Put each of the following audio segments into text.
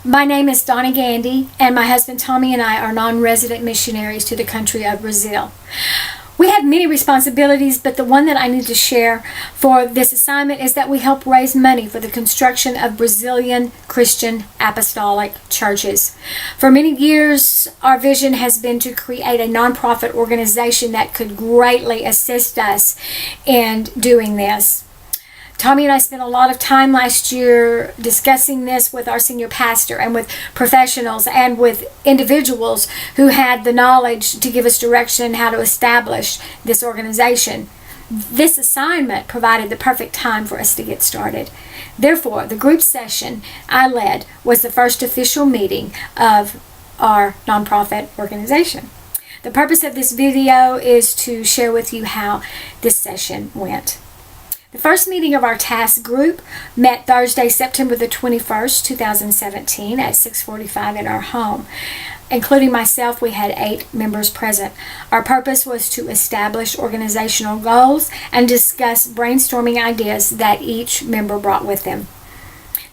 My name is Donna Gandy, and my husband Tommy and I are non-resident missionaries to the country of Brazil. We have many responsibilities, but the one that I need to share for this assignment is that we help raise money for the construction of Brazilian Christian apostolic churches. For many years, our vision has been to create a nonprofit organization that could greatly assist us in doing this. Tommy and I spent a lot of time last year discussing this with our senior pastor and with professionals and with individuals who had the knowledge to give us direction how to establish this organization. This assignment provided the perfect time for us to get started. Therefore, the group session I led was the first official meeting of our nonprofit organization. The purpose of this video is to share with you how this session went. The first meeting of our task group met Thursday, September the 21st, 2017 at 6:45 in our home. Including myself, we had 8 members present. Our purpose was to establish organizational goals and discuss brainstorming ideas that each member brought with them.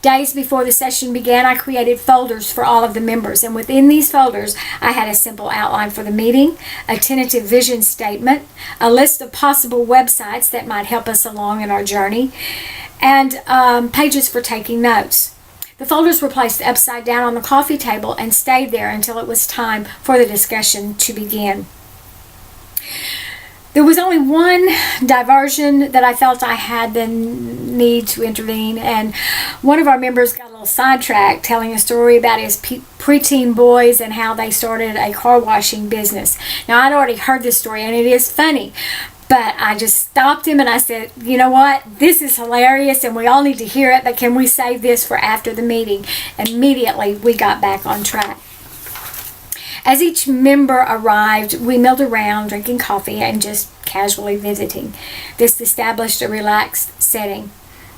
Days before the session began, I created folders for all of the members, and within these folders, I had a simple outline for the meeting, a tentative vision statement, a list of possible websites that might help us along in our journey, and pages for taking notes. The folders were placed upside down on the coffee table and stayed there until it was time for the discussion to begin. There was only one diversion that I felt I had the need to intervene, and one of our members got a little sidetracked telling a story about his preteen boys and how they started a car washing business. Now, I'd already heard this story, and it is funny, but I just stopped him and I said, you know what, this is hilarious and we all need to hear it, but can we save this for after the meeting? Immediately, we got back on track. As each member arrived, we milled around, drinking coffee and just casually visiting. This established a relaxed setting.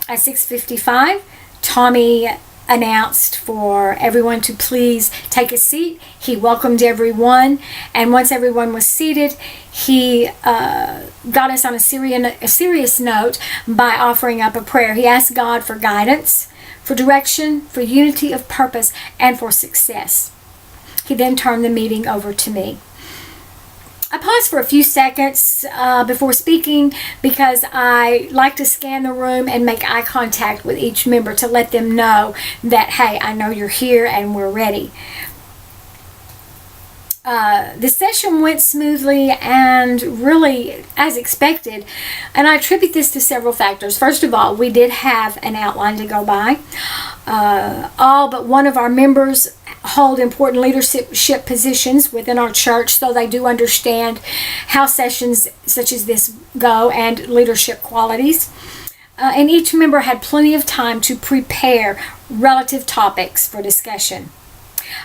At 6:55, Tommy announced for everyone to please take a seat. He welcomed everyone, and once everyone was seated, he got us on a serious note by offering up a prayer. He asked God for guidance, for direction, for unity of purpose, and for success. He then turned the meeting over to me. I paused for a few seconds before speaking because I like to scan the room and make eye contact with each member to let them know that, hey, I know you're here and we're ready. The session went smoothly and really as expected, and I attribute this to several factors. First of all, we did have an outline to go by. All but one of our members hold important leadership positions within our church, so they do understand how sessions such as this go and leadership qualities. And each member had plenty of time to prepare relative topics for discussion.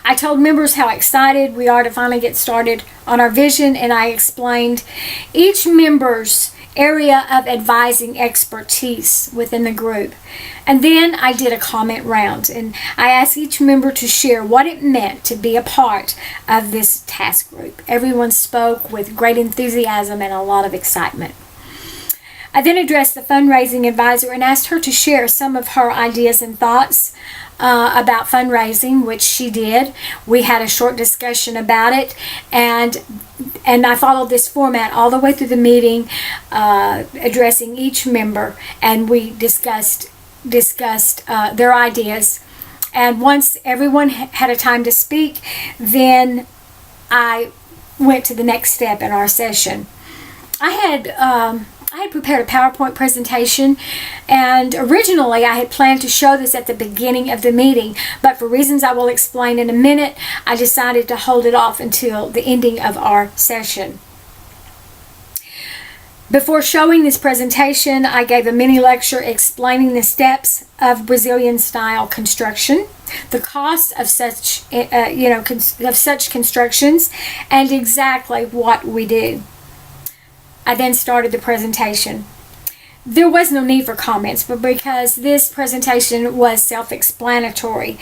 I told members how excited we are to finally get started on our vision, and I explained each member's area of advising expertise within the group. And then I did a comment round, and I asked each member to share what it meant to be a part of this task group. Everyone spoke with great enthusiasm and a lot of excitement. I then addressed the fundraising advisor and asked her to share some of her ideas and thoughts about fundraising, which she did. We had a short discussion about it, and I followed this format all the way through the meeting, addressing each member, and we discussed their ideas. And once everyone had a time to speak, then I went to the next step in our session. I had prepared a PowerPoint presentation, and originally I had planned to show this at the beginning of the meeting, but for reasons I will explain in a minute, I decided to hold it off until the ending of our session. Before showing this presentation, I gave a mini lecture explaining the steps of Brazilian style construction, the cost of such constructions, and exactly what we do. I then started the presentation. There was no need for comments, but because this presentation was self-explanatory,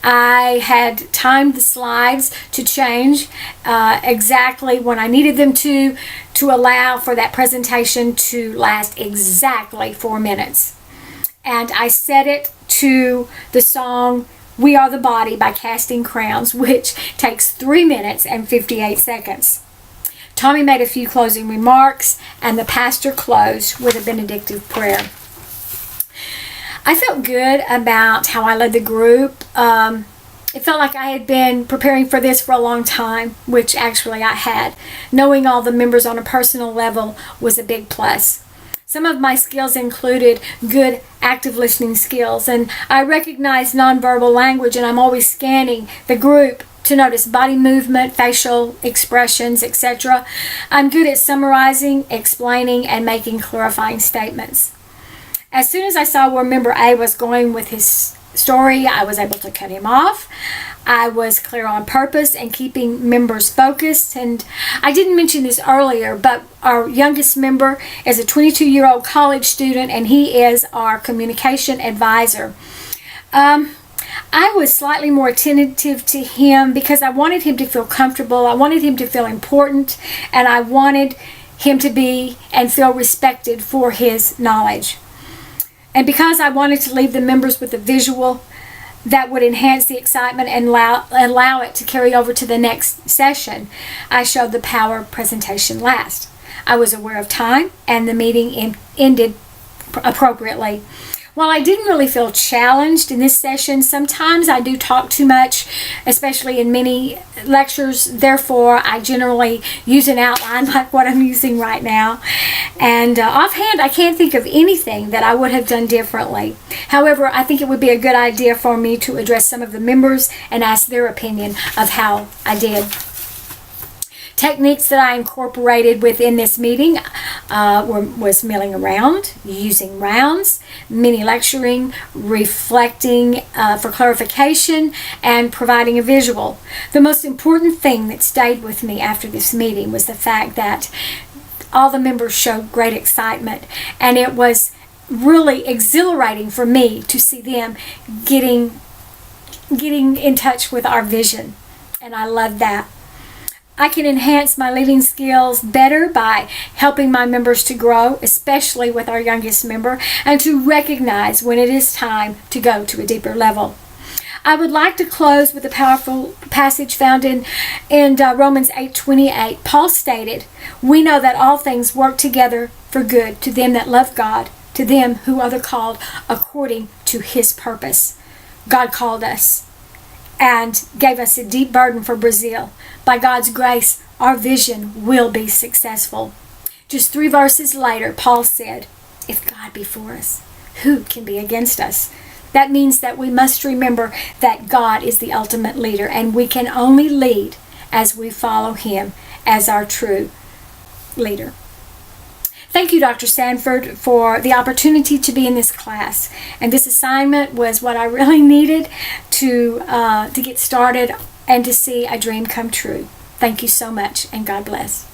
I had timed the slides to change exactly when I needed them to allow for that presentation to last exactly 4 minutes. And I set it to the song We Are the Body by Casting Crowns, which takes 3 minutes and 58 seconds. Tommy made a few closing remarks, and the pastor closed with a benedictive prayer. I felt good about how I led the group. It felt like I had been preparing for this for a long time, which actually I had. Knowing all the members on a personal level was a big plus. Some of my skills included good active listening skills, and I recognize nonverbal language, and I'm always scanning the group to notice body movement, facial expressions, etc. I'm good at summarizing, explaining, and making clarifying statements. As soon as I saw where member A was going with his story, I was able to cut him off. I was clear on purpose and keeping members focused. And I didn't mention this earlier, but our youngest member is a 22-year-old college student, and he is our communication advisor. I was slightly more attentive to him because I wanted him to feel comfortable. I wanted him to feel important, and I wanted him to be and feel respected for his knowledge. And because I wanted to leave the members with a visual that would enhance the excitement and allow it to carry over to the next session, I showed the power presentation last. I was aware of time, and the meeting ended appropriately. While I didn't really feel challenged in this session, sometimes I do talk too much, especially in many lectures. Therefore, I generally use an outline like what I'm using right now. And offhand, I can't think of anything that I would have done differently. However, I think it would be a good idea for me to address some of the members and ask their opinion of how I did. Techniques that I incorporated within this meeting was milling around, using rounds, mini lecturing, reflecting for clarification, and providing a visual. The most important thing that stayed with me after this meeting was the fact that all the members showed great excitement, and it was really exhilarating for me to see them getting in touch with our vision, and I love that. I can enhance my leading skills better by helping my members to grow, especially with our youngest member, and to recognize when it is time to go to a deeper level. I would like to close with a powerful passage found in Romans 8:28. Paul stated, "We know that all things work together for good to them that love God, to them who are the called according to his purpose." God called us and gave us a deep burden for Brazil. By God's grace, our vision will be successful. Just 3 verses later, Paul said, "If God be for us, who can be against us?" That means that we must remember that God is the ultimate leader, and we can only lead as we follow him as our true leader. Thank you, Dr. Sanford, for the opportunity to be in this class. And this assignment was what I really needed to get started and to see a dream come true. Thank you so much, and God bless.